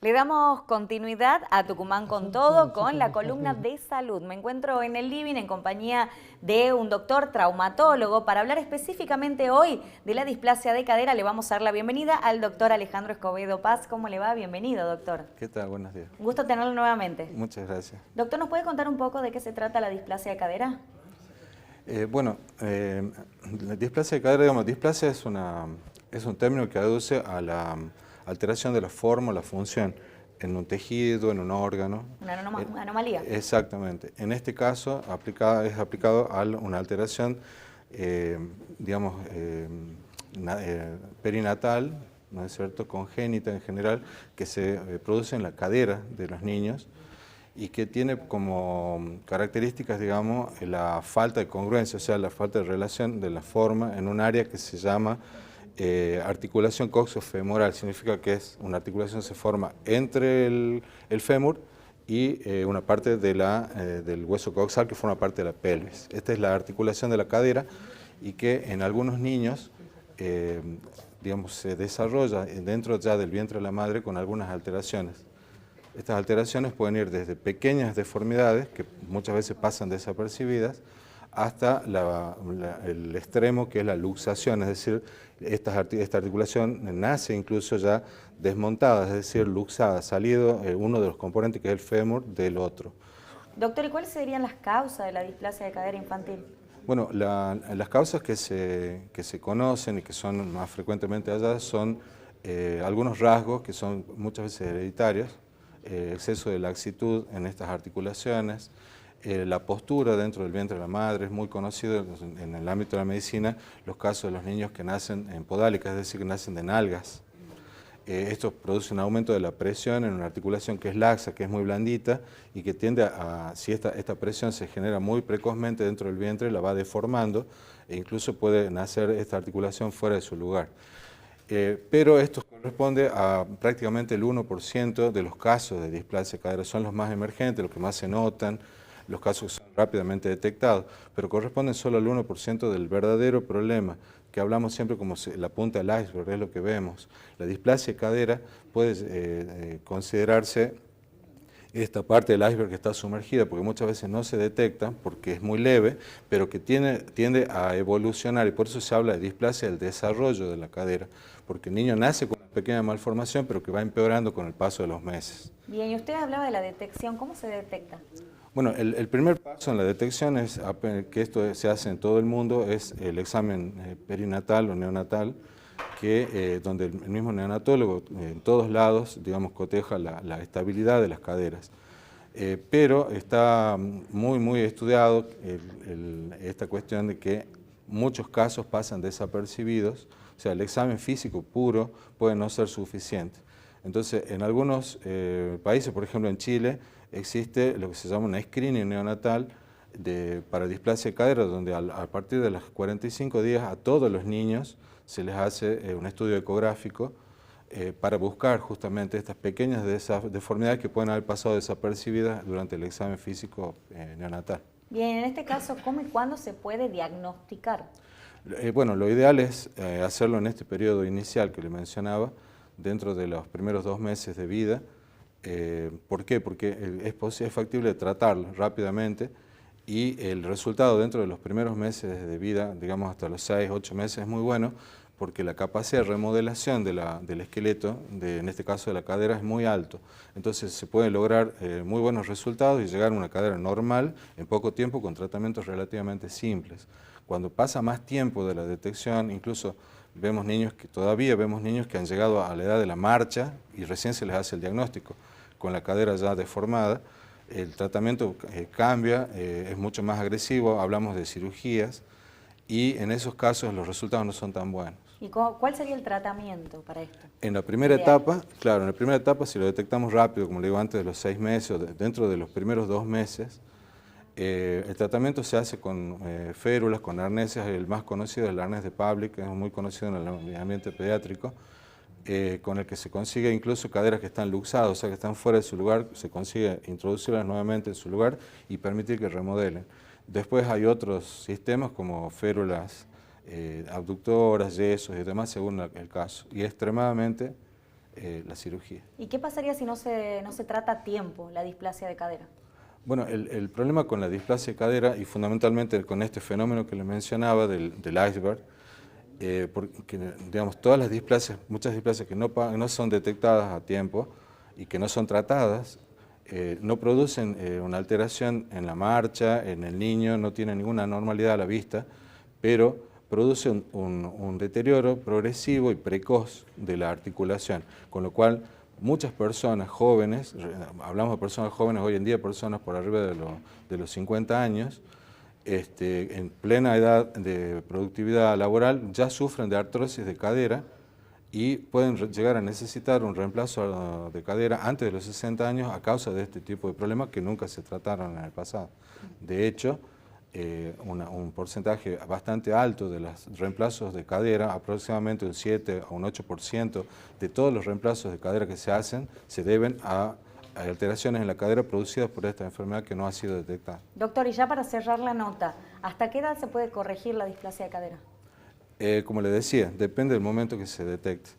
Le damos continuidad a Tucumán con todo, con la columna de salud. Me encuentro en el living en compañía de un doctor traumatólogo para hablar específicamente hoy de la displasia de cadera. Le vamos a dar la bienvenida al doctor Alejandro Escobedo Paz. ¿Cómo le va? Bienvenido, doctor. ¿Qué tal? Buenos días. Un gusto tenerlo nuevamente. Muchas gracias. Doctor, ¿nos puede contar un poco de qué se trata la displasia de cadera? La displasia de cadera, digamos, displasia es un término que aduce a la alteración de la forma o la función en un tejido, en un órgano. Una anomalía. Exactamente. En este caso es aplicado a una alteración, perinatal, ¿no es cierto?, congénita en general, que se produce en la cadera de los niños y que tiene como características, digamos, la falta de congruencia, o sea, la falta de relación de la forma en un área que se llama articulación coxofemoral. Significa que es una articulación que se forma entre el fémur y una parte del hueso coxal que forma parte de la pelvis. Esta es la articulación de la cadera y que en algunos niños se desarrolla dentro ya del vientre de la madre con algunas alteraciones. Estas alteraciones pueden ir desde pequeñas deformidades, que muchas veces pasan desapercibidas, hasta el extremo que es la luxación, es decir, esta articulación nace incluso ya desmontada, es decir, luxada, salido uno de los componentes que es el fémur del otro. Doctor, ¿y cuáles serían las causas de la displasia de cadera infantil? Bueno, las causas que se conocen y que son más frecuentemente halladas son algunos rasgos que son muchas veces hereditarios, exceso de laxitud en estas articulaciones, la postura dentro del vientre de la madre. Es muy conocido en el ámbito de la medicina los casos de los niños que nacen en podálicas, es decir, que nacen de nalgas. Esto produce un aumento de la presión en una articulación que es laxa, que es muy blandita y que tiende si esta presión se genera muy precozmente dentro del vientre, la va deformando e incluso puede nacer esta articulación fuera de su lugar. Pero esto corresponde a prácticamente el 1% de los casos de displasia de cadera. Son los más emergentes, los que más se notan, los casos que son rápidamente detectados, pero corresponden solo al 1% del verdadero problema, que hablamos siempre como la punta del iceberg, es lo que vemos. La displasia de cadera puede considerarse esta parte del iceberg que está sumergida, porque muchas veces no se detecta, porque es muy leve, pero que tiende a evolucionar, y por eso se habla de displasia del desarrollo de la cadera, porque el niño nace con una pequeña malformación, pero que va empeorando con el paso de los meses. Bien, y usted hablaba de la detección, ¿cómo se detecta? Bueno, el primer paso en la detección es que esto se hace en todo el mundo, es el examen perinatal o neonatal, donde el mismo neonatólogo en todos lados, digamos, coteja la estabilidad de las caderas. Pero está muy estudiado esta cuestión de que muchos casos pasan desapercibidos, o sea, el examen físico puro puede no ser suficiente. Entonces, en algunos países, por ejemplo en Chile, existe lo que se llama un screening neonatal para displasia de cadera, donde a partir de los 45 días a todos los niños se les hace un estudio ecográfico para buscar justamente estas pequeñas deformidades que pueden haber pasado desapercibidas durante el examen físico neonatal. Bien, en este caso, ¿cómo y cuándo se puede diagnosticar? Bueno, lo ideal es hacerlo en este periodo inicial que le mencionaba, dentro de los primeros 2 meses de vida. ¿Por qué? Porque es factible tratarlo rápidamente y el resultado dentro de los primeros meses de vida, digamos hasta los 6, 8 meses, es muy bueno, porque la capacidad de remodelación del esqueleto, en este caso de la cadera, es muy alto. Entonces se pueden lograr muy buenos resultados y llegar a una cadera normal en poco tiempo con tratamientos relativamente simples. Cuando pasa más tiempo de la detección, incluso todavía vemos niños que han llegado a la edad de la marcha y recién se les hace el diagnóstico, con la cadera ya deformada. El tratamiento cambia, es mucho más agresivo, hablamos de cirugías y en esos casos los resultados no son tan buenos. ¿Y cuál sería el tratamiento para esto? En la primera etapa, claro, en la primera etapa, si lo detectamos rápido, como le digo, antes de los 6 meses o dentro de los primeros 2 meses, el tratamiento se hace con férulas, con arneses. El más conocido es el arnés de Public, que es muy conocido en el ambiente pediátrico, con el que se consigue incluso caderas que están luxadas, o sea que están fuera de su lugar, se consigue introducirlas nuevamente en su lugar y permitir que remodelen. Después hay otros sistemas como férulas abductoras, yesos y demás según el caso, y es extremadamente la cirugía. ¿Y qué pasaría si no se trata a tiempo la displasia de cadera? Bueno, el problema con la displasia de cadera y fundamentalmente con este fenómeno que le mencionaba del iceberg, porque digamos, todas las displasias, muchas displasias que no son detectadas a tiempo y que no son tratadas, no producen una alteración en la marcha, en el niño, no tienen ninguna anormalidad a la vista, pero produce un deterioro progresivo y precoz de la articulación, con lo cual muchas personas jóvenes, hablamos de personas jóvenes hoy en día, personas por arriba de los 50 años, en plena edad de productividad laboral, ya sufren de artrosis de cadera y pueden llegar a necesitar un reemplazo de cadera antes de los 60 años a causa de este tipo de problemas que nunca se trataron en el pasado. De hecho, un porcentaje bastante alto de los reemplazos de cadera, aproximadamente un 7 o un 8% de todos los reemplazos de cadera que se hacen, se deben a alteraciones en la cadera producidas por esta enfermedad que no ha sido detectada. Doctor, y ya para cerrar la nota, ¿hasta qué edad se puede corregir la displasia de cadera? Como le decía, depende del momento que se detecte.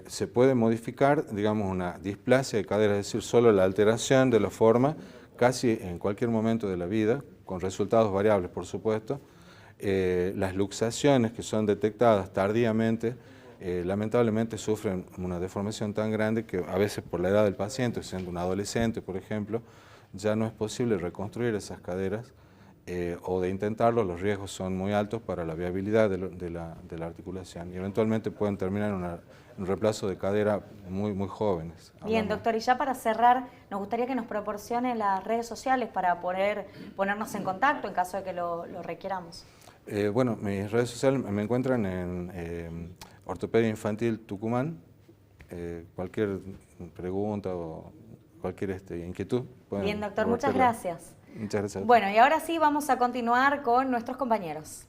Se puede modificar, digamos, una displasia de cadera, es decir, solo la alteración de la forma, casi en cualquier momento de la vida, con resultados variables, por supuesto. Las luxaciones que son detectadas tardíamente, lamentablemente sufren una deformación tan grande que a veces por la edad del paciente, siendo un adolescente, por ejemplo, ya no es posible reconstruir esas caderas, o de intentarlo, los riesgos son muy altos para la viabilidad de la articulación y eventualmente pueden terminar en un reemplazo de cadera muy jóvenes. Bien, doctor, y ya para cerrar, nos gustaría que nos proporcione las redes sociales para poder ponernos en contacto en caso de que lo requieramos. Bueno, mis redes sociales me encuentran en Ortopedia Infantil Tucumán. Cualquier pregunta o cualquier inquietud. Bien, doctor, muchas gracias. Muchas gracias. Bueno, y ahora sí vamos a continuar con nuestros compañeros.